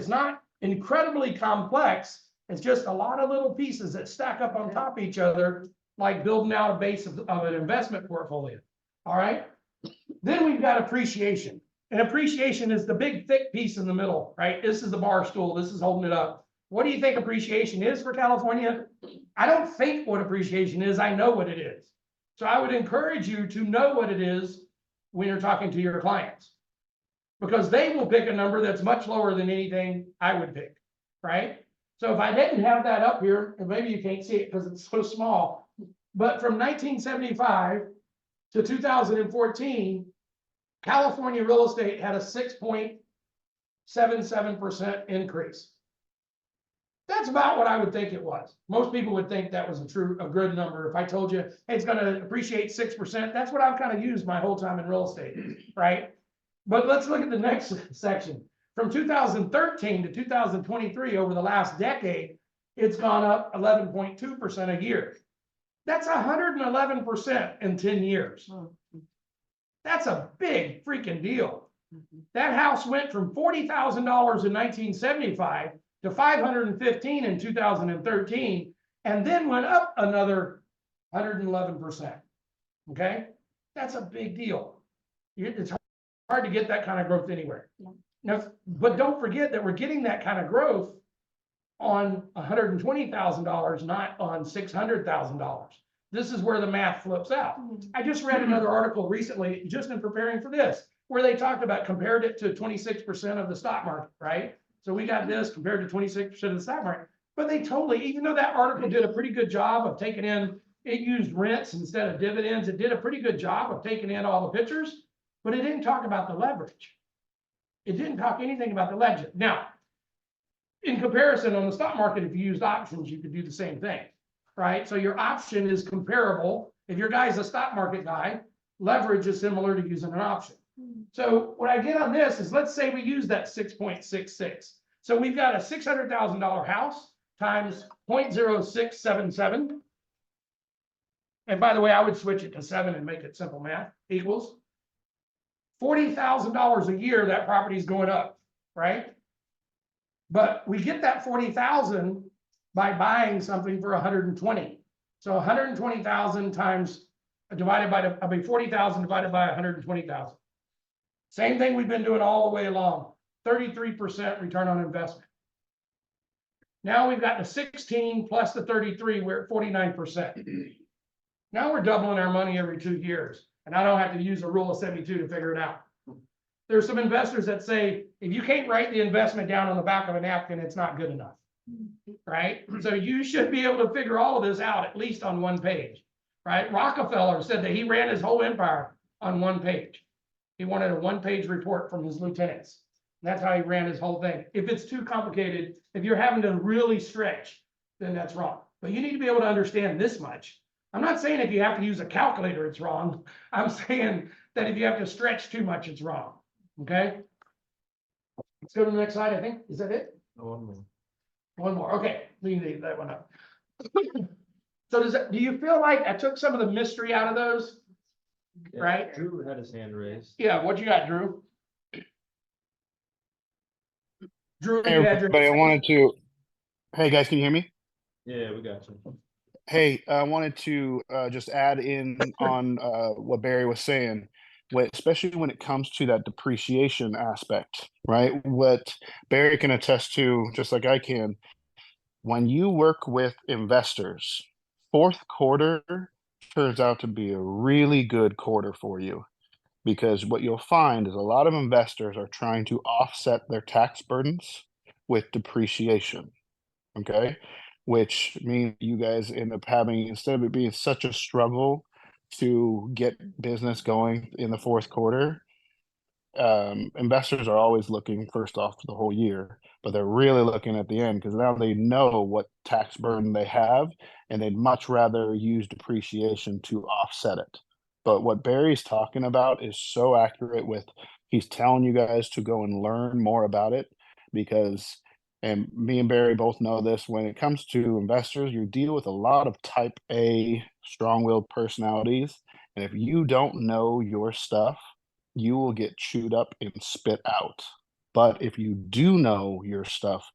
incredibly complex. It's just a lot of little pieces that stack up on top of each other, like building out a base of an investment portfolio. All right. Then we've got appreciation. And appreciation is the big thick piece in the middle, right? This is the bar stool. This is holding it up. What do you think appreciation is for California? I don't think what appreciation is. I know what it is. So I would encourage you to know what it is when you're talking to your clients, because they will pick a number that's much lower than anything I would pick, right? So if I didn't have that up here, and maybe you can't see it because it's so small, but from 1975 to 2014, California real estate had a 6.77% increase. That's about what I would think it was. Most people would think that was a good number. If I told you, hey, it's going to appreciate 6%, that's what I've kind of used my whole time in real estate, right? But let's look at the next section. From 2013 to 2023, over the last decade, it's gone up 11.2% a year. That's 111% in 10 years. That's a big freaking deal. That house went from $40,000 in 1975 to $515 in 2013, and then went up another 111%. Okay, that's a big deal. It's hard to get that kind of growth anywhere. Now, but don't forget that we're getting that kind of growth on $120,000, not on $600,000. This is where the math flips out. I just read another article recently, just in preparing for this, where they talked about, compared it to 26% of the stock market, right? So we got this compared to 26% of the stock market, but they totally, even though that article did a pretty good job of taking in, it used rents instead of dividends. It did a pretty good job of taking in all the pictures, but it didn't talk about the leverage. It didn't talk anything about the leverage. Now, in comparison on the stock market, if you used options, you could do the same thing, right? So your option is comparable. If your guy's a stock market guy, leverage is similar to using an option. So what I get on this is, let's say we use that 6.66. So we've got a $600,000 house times 0.0677. And by the way, I would switch it to 7 and make it simple math, equals $40,000 a year. That property is going up, right? But we get that 40,000 by buying something for 120. So 120,000 times divided by 40,000 divided by 120,000. Same thing we've been doing all the way along. 33% return on investment. Now we've got the 16 plus the 33, we're at 49%. Now we're doubling our money every 2 years. and I don't have to use a rule of 72 to figure it out. There's some investors that say, if you can't write the investment down on the back of a napkin, it's not good enough. Right? So you should be able to figure all of this out at least on one page, right? Rockefeller said that he ran his whole empire on one page. He wanted a one-page report from his lieutenants. That's how he ran his whole thing. If it's too complicated, if you're having to really stretch, then that's wrong. But you need to be able to understand this much. I'm not saying if you have to use a calculator, it's wrong. I'm saying that if you have to stretch too much, it's wrong. Okay? Let's go to the next slide, I think. Is that it? One more. Okay, we can leave that one up. So do you feel like I took some of the mystery out of those? Right? Drew had his hand raised. Yeah, what you got, Drew? Drew, Hey, you had your. everybody, I wanted to, hey guys, can you hear me? Yeah, we got you. Hey, I wanted to just add in on what Barry was saying, especially when it comes to that depreciation aspect, right? What Barry can attest to, just like I can, when you work with investors, fourth quarter turns out to be a really good quarter for you, because what you'll find is a lot of investors are trying to offset their tax burdens with depreciation. Okay, which means you guys end up having, instead of it being such a struggle to get business going in the fourth quarter, investors are always looking first off for the whole year, but they're really looking at the end because now they know what tax burden they have, and they'd much rather use depreciation to offset it. But what Barry's talking about is so accurate with, he's telling you guys to go and learn more about it, because, and me and Barry both know this, when it comes to investors, you deal with a lot of type A strong-willed personalities. And if you don't know your stuff, you will get chewed up and spit out. But if you do know your stuff,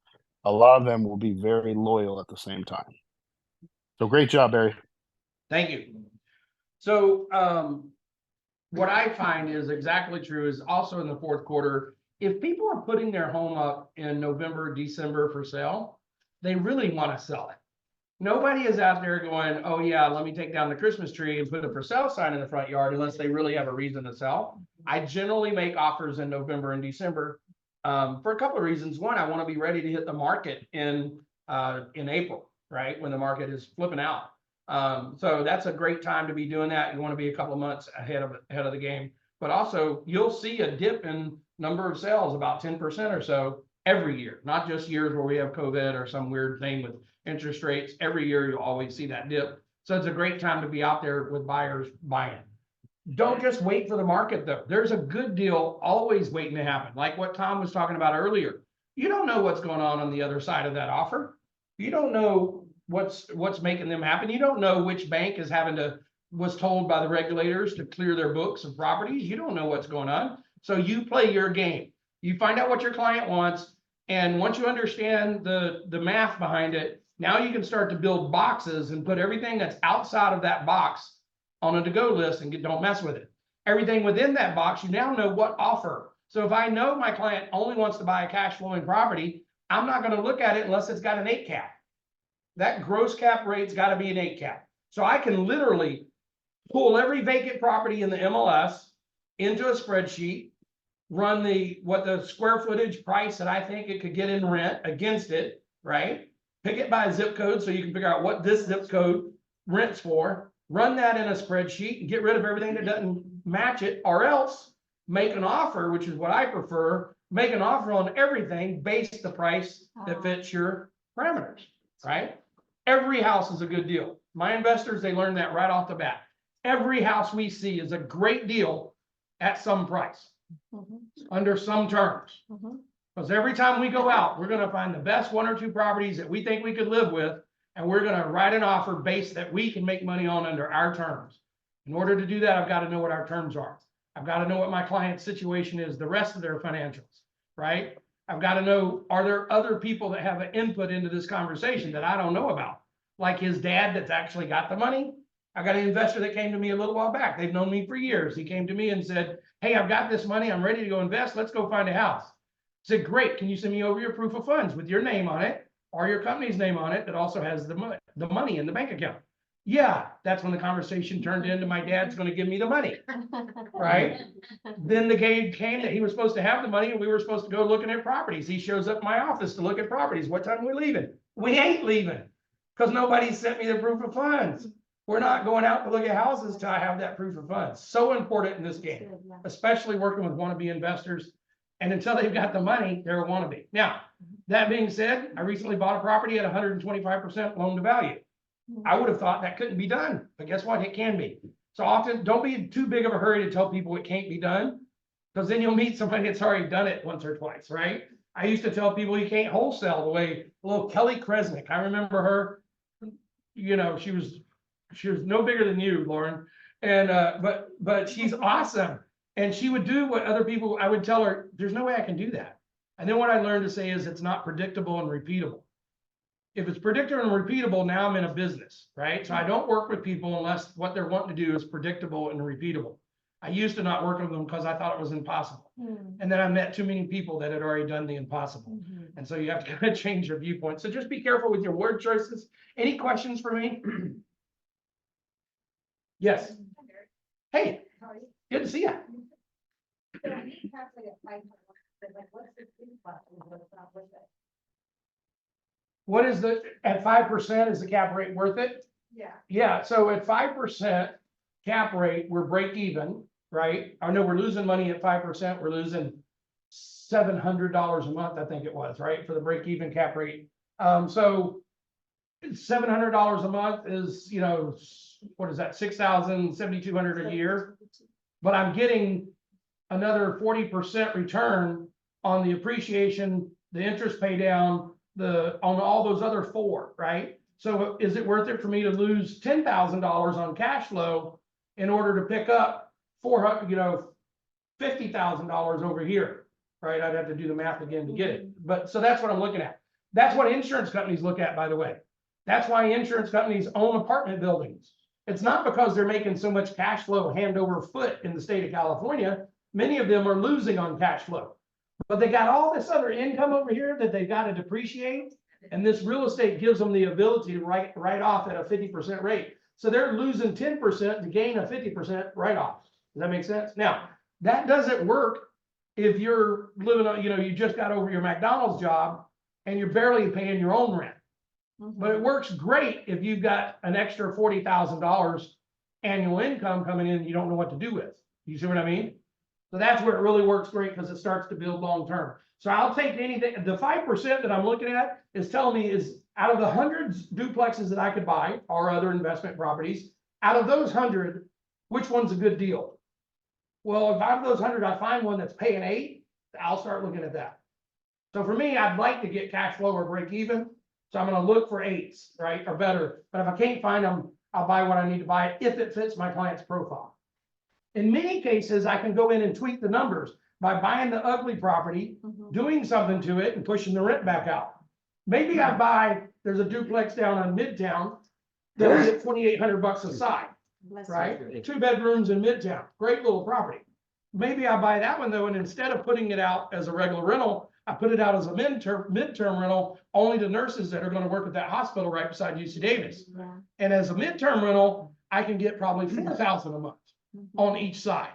a lot of them will be very loyal at the same time. So great job, Barry. Thank you. So what I find is exactly true is also in the fourth quarter, if people are putting their home up in November, December for sale, they really want to sell it. Nobody is out there going, oh yeah, let me take down the Christmas tree and put a for sale sign in the front yard unless they really have a reason to sell. I generally make offers in November and December for a couple of reasons. One, I want to be ready to hit the market in April, right? When the market is flipping out. So that's a great time to be doing that. You want to be a couple of months ahead of the game, but also you'll see a dip in number of sales about 10% or so every year, not just years where we have COVID or some weird thing with interest rates. Every year you'll always see that dip. So it's a great time to be out there with buyers buying. Don't just wait for the market though. There's a good deal always waiting to happen. Like what Tom was talking about earlier. You don't know what's going on the other side of that offer. You don't know what's making them happen. You don't know which bank is was told by the regulators to clear their books of properties. You don't know what's going on. So you play your game. You find out what your client wants. And once you understand the math behind it, now you can start to build boxes and put everything that's outside of that box on a to-go list and don't mess with it. Everything within that box, you now know what offer. So if I know my client only wants to buy a cash flowing property, I'm not going to look at it unless it's got an 8 cap. That gross cap rate's got to be an 8 cap. So I can literally pull every vacant property in the MLS into a spreadsheet, run what the square footage price that I think it could get in rent against it, right? Pick it by zip code so you can figure out what this zip code rents for, run that in a spreadsheet and get rid of everything that doesn't match it, or else make an offer, which is what I prefer, make an offer on everything based the price that fits your parameters, right? Every house is a good deal. My investors, they learn that right off the bat. Every house we see is a great deal at some price, under some terms. Because every time we go out, we're going to find the best 1 or 2 properties that we think we could live with, and we're going to write an offer based that we can make money on under our terms. In order to do that, I've got to know what our terms are. I've got to know what my client's situation is, the rest of their financials, right? I've got to know, are there other people that have an input into this conversation that I don't know about? Like his dad that's actually got the money. I got an investor that came to me a little while back. They've known me for years. He came to me and said, hey, I've got this money. I'm ready to go invest. Let's go find a house. I said, great. Can you send me over your proof of funds with your name on it or your company's name on it that also has the money in the bank account? Yeah, that's when the conversation turned into my dad's gonna give me the money, right? Then the game came that he was supposed to have the money and we were supposed to go looking at properties. He shows up in my office to look at properties. What time are we leaving? We ain't leaving, because nobody sent me the proof of funds. We're not going out to look at houses till I have that proof of funds. So important in this game, especially working with wannabe investors. And until they've got the money, they're a wannabe. Now, that being said, I recently bought a property at 125% loan to value. I would have thought that couldn't be done, but guess what? It can be. So often, don't be in too big of a hurry to tell people it can't be done, because then you'll meet somebody that's already done it once or twice, right? I used to tell people you can't wholesale the way little Kelly Kresnick, I remember her, you know, she was no bigger than you, Lauren. And, but she's awesome. And she would do what other people, I would tell her, there's no way I can do that. And then what I learned to say is it's not predictable and repeatable. If it's predictable and repeatable, now I'm in a business, right? So I don't work with people unless what they're wanting to do is predictable and repeatable. I used to not work with them because I thought it was impossible. And then I met too many people that had already done the impossible. And so you have to kind of change your viewpoint. So just be careful with your word choices. Any questions for me? Yes. Hey, good to see you. What is at 5%, is the cap rate worth it? Yeah. Yeah, so at 5% cap rate, we're break even, right? I know we're losing money at 5%, we're losing $700 a month, I think it was, right? For the break even cap rate. So $700 a month is, you know, what is that? 6,000, 7,200 a year. But I'm getting another 40% return on the appreciation, the interest pay down, on all those other four, right? So is it worth it for me to lose $10,000 on cash flow in order to pick up $50,000 over here, right? I'd have to do the math again to get it. But so that's what I'm looking at. That's what insurance companies look at, by the way. That's why insurance companies own apartment buildings. It's not because they're making so much cash flow hand over foot in the state of California. Many of them are losing on cash flow, but they got all this other income over here that they've got to depreciate. And this real estate gives them the ability to write off at a 50% rate. So they're losing 10% to gain a 50% write-off. Does that make sense? Now, that doesn't work if you're living on, you just got over your McDonald's job and you're barely paying your own rent. But it works great if you've got an extra $40,000 annual income coming in and you don't know what to do with. You see what I mean? So that's where it really works great, because it starts to build long-term. So I'll take anything. The 5% that I'm looking at is telling me is out of the hundreds duplexes that I could buy or other investment properties, out of those 100, which one's a good deal? Well, if out of those 100, I find one that's paying 8, I'll start looking at that. So for me, I'd like to get cash flow or break even. So I'm going to look for 8s, right, or better. But if I can't find them, I'll buy what I need to buy if it fits my client's profile. In many cases, I can go in and tweak the numbers by buying the ugly property, doing something to it, and pushing the rent back out. Maybe there's a duplex down in Midtown that'll get $2,800 a side, right? 2 bedrooms in Midtown, great little property. Maybe I buy that one though, and instead of putting it out as a regular rental, I put it out as a midterm rental only to nurses that are going to work at that hospital right beside UC Davis. And as a midterm rental, I can get probably $4,000 a month on each side.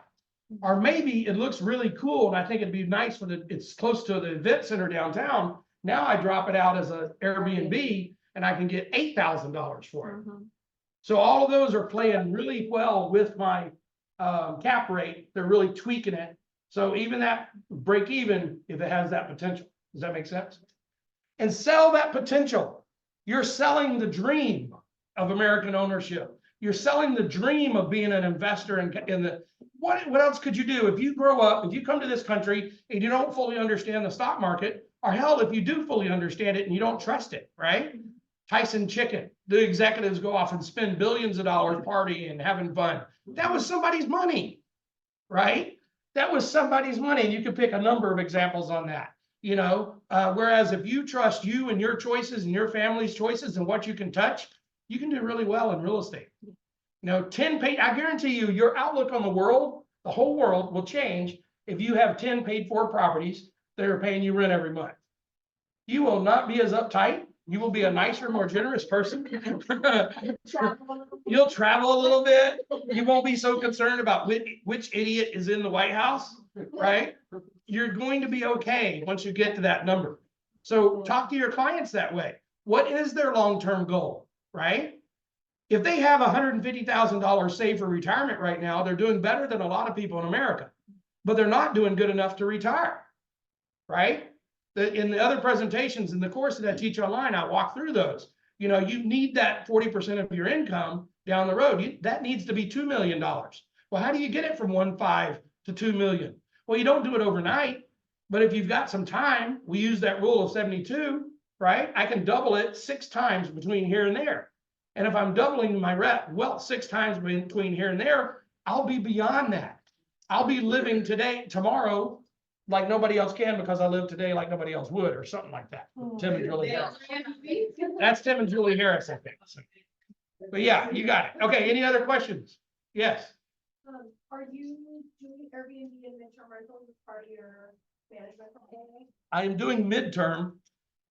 Or maybe it looks really cool and I think it'd be nice it's close to the event center downtown. Now I drop it out as an Airbnb and I can get $8,000 for it. So all of those are playing really well with my cap rate. They're really tweaking it. So even that break even, if it has that potential. Does that make sense? And sell that potential. You're selling the dream of American ownership. You're selling the dream of being an investor what else could you do if you grow up, if you come to this country and you don't fully understand the stock market, or hell, if you do fully understand it and you don't trust it, right? Tyson Chicken, the executives go off and spend billions of dollars partying and having fun. That was somebody's money, right? That was somebody's money. And you can pick a number of examples on that, whereas if you trust you and your choices and your family's choices and what you can touch, you can do really well in real estate. 10 paid, I guarantee you, your outlook on the world, the whole world will change if you have 10 paid for properties that are paying you rent every month. You will not be as uptight You will be a nicer, more generous person. You'll travel a little bit. You won't be so concerned about which idiot is in the White House, right? You're going to be okay once you get to that number. So talk to your clients that way. What is their long-term goal, right? If they have $150,000 saved for retirement right now, they're doing better than a lot of people in America, but they're not doing good enough to retire, right? In the other presentations in the course that I teach online, I walk through those. You know, you need that 40% of your income down the road. That needs to be $2 million. Well, how do you get it from 1.5 to 2 million? Well, you don't do it overnight, but if you've got some time, we use that rule of 72, right? I can double it 6 times between here and there. And if I'm doubling my wealth 6 times between here and there, I'll be beyond that. I'll be living tomorrow, like nobody else can because I live today like nobody else would, or something like that. Tim and Julie Harris. That's Tim and Julie Harris, I think. But yeah, you got it. Okay, any other questions? Yes. Are you doing Airbnb and midterm rentals as part of your management company? I am doing midterm.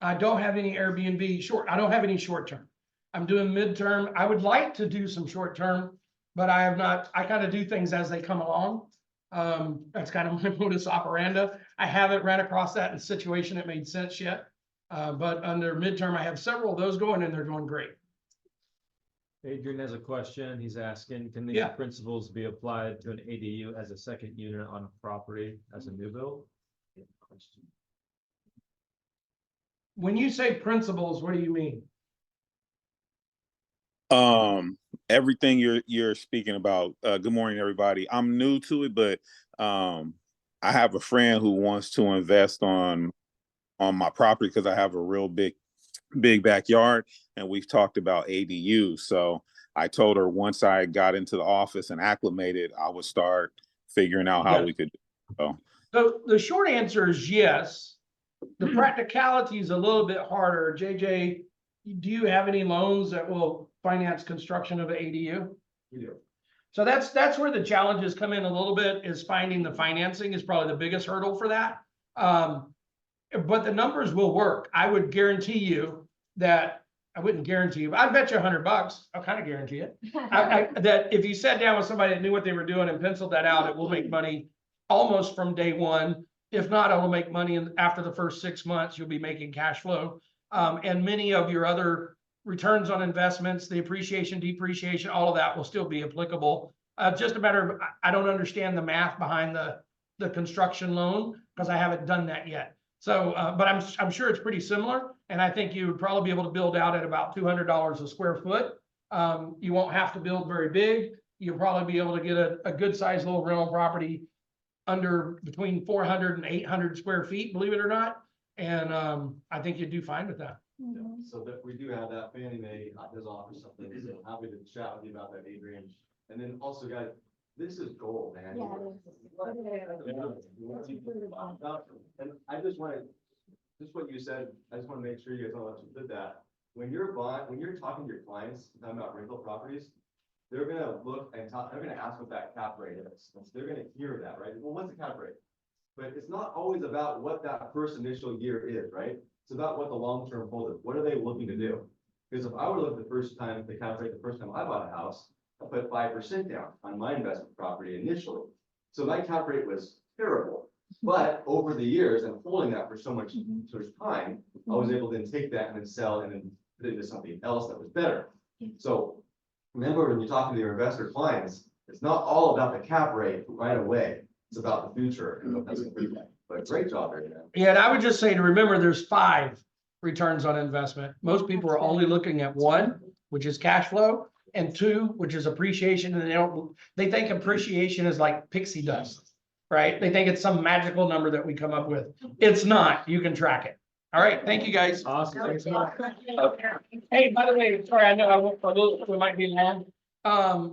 I don't have any Airbnb short. I don't have any short term. I'm doing midterm. I would like to do some short term, but I have not. I kind of do things as they come along. That's kind of my modus operandi. I haven't ran across that in a situation that made sense yet. But under midterm, I have several of those going and they're doing great. Adrian has a question. He's asking, can these Yeah. principles be applied to an ADU as a second unit on a property as a new build? When you say principles, what do you mean? Everything you're speaking about. Good morning, everybody. I'm new to it, but I have a friend who wants to invest on my property because I have a real big backyard, and we've talked about ADUs. So I told her once I got into the office and acclimated, I would start figuring out how we could do it. So the short answer is yes. The practicality is a little bit harder. JJ, do you have any loans that will finance construction of an ADU? We do. So that's where the challenges come in a little bit, is finding the financing is probably the biggest hurdle for that. But the numbers will work. I would guarantee you that, I wouldn't guarantee you, but I'd bet you $100. I'll kind of guarantee it. That if you sat down with somebody that knew what they were doing and penciled that out, it will make money almost from day one. If not, it will make money after the first 6 months. You'll be making cash flow. And many of your other returns on investments, the appreciation, depreciation, all of that will still be applicable. Just a matter of, I don't understand the math behind the construction loan because I haven't done that yet. So, but I'm sure it's pretty similar. And I think you would probably be able to build out at about $200 a square foot. You won't have to build very big. You'll probably be able to get a good sized little rental property under between 400 and 800 square feet, believe it or not. And I think you'd do fine with that. So that we do have that. Fannie Mae does offer something, so happy to chat with you about that, Adrian. And then also, guys, this is gold, man. And I just want to, just what you said, I just want to make sure you guys know that you did that. When you're talking to your clients about rental properties, they're gonna look and talk, they're gonna ask what that cap rate is. They're gonna hear that, right? Well, what's the cap rate? But it's not always about what that first initial year is, right? It's about what the long-term hold is. What are they looking to do? Because if I were to look the cap rate the first time I bought a house, I put 5% down on my investment property initially. So my cap rate was terrible. But over the years and holding that for so much time, I was able to then take that and then sell and then put it into something else that was better. So remember, when you're talking to your investor clients, it's not all about the cap rate right away. It's about the future and what that's going to be like. But great job there, man. Yeah, and I would just say to remember there's 5 returns on investment. Most people are only looking at 1, which is cash flow, and 2, which is appreciation. And they think appreciation is like pixie dust, right? They think it's some magical number that we come up with. It's not. You can track it. All right. Thank you, guys. Awesome. Thanks so much. Hey, by the way, sorry, I know we might be long.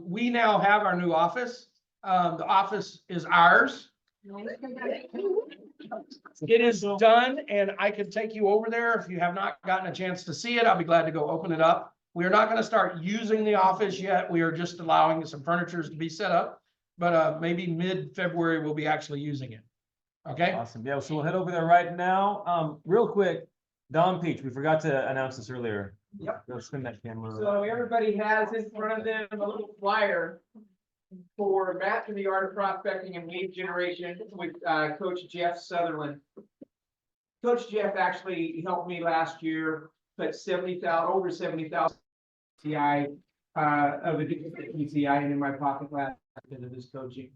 We now have our new office. The office is ours. It is done, and I could take you over there. If you have not gotten a chance to see it, I'll be glad to go open it up. We are not going to start using the office yet. We are just allowing some furniture to be set up, but maybe mid-February we'll be actually using it. Okay. Awesome. Yeah, so we'll head over there right now. Real quick, Don Peach, we forgot to announce this earlier. Yep. Go spin that camera. So everybody has in front of them a little flyer for Master the Art of Prospecting and Lead Generation with Coach Jeff Sutherland. Coach Jeff actually helped me last year, put over 70,000 PCI of a PCI in my pocket last year of this coaching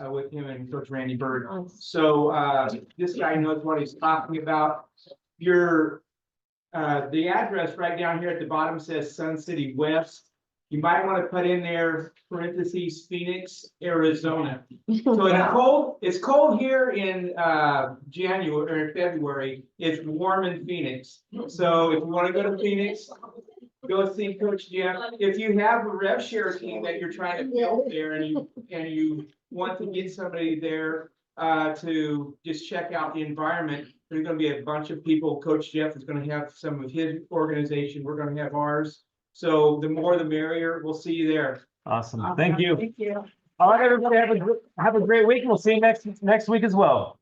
with him and Coach Randy Bird. So this guy knows what he's talking about. The address right down here at the bottom says Sun City West. You might want to put in there parentheses Phoenix, Arizona. So it's cold here in January or February. It's warm in Phoenix. So if you want to go to Phoenix, go see Coach Jeff. If you have a rev share team that you're trying to build there and you want to get somebody there to just check out the environment, there's going to be a bunch of people. Coach Jeff is going to have some of his organization. We're going to have ours. So the more the merrier. We'll see you there. Awesome. Thank you. Thank you. All right, everybody, have a great week. We'll see you next week as well.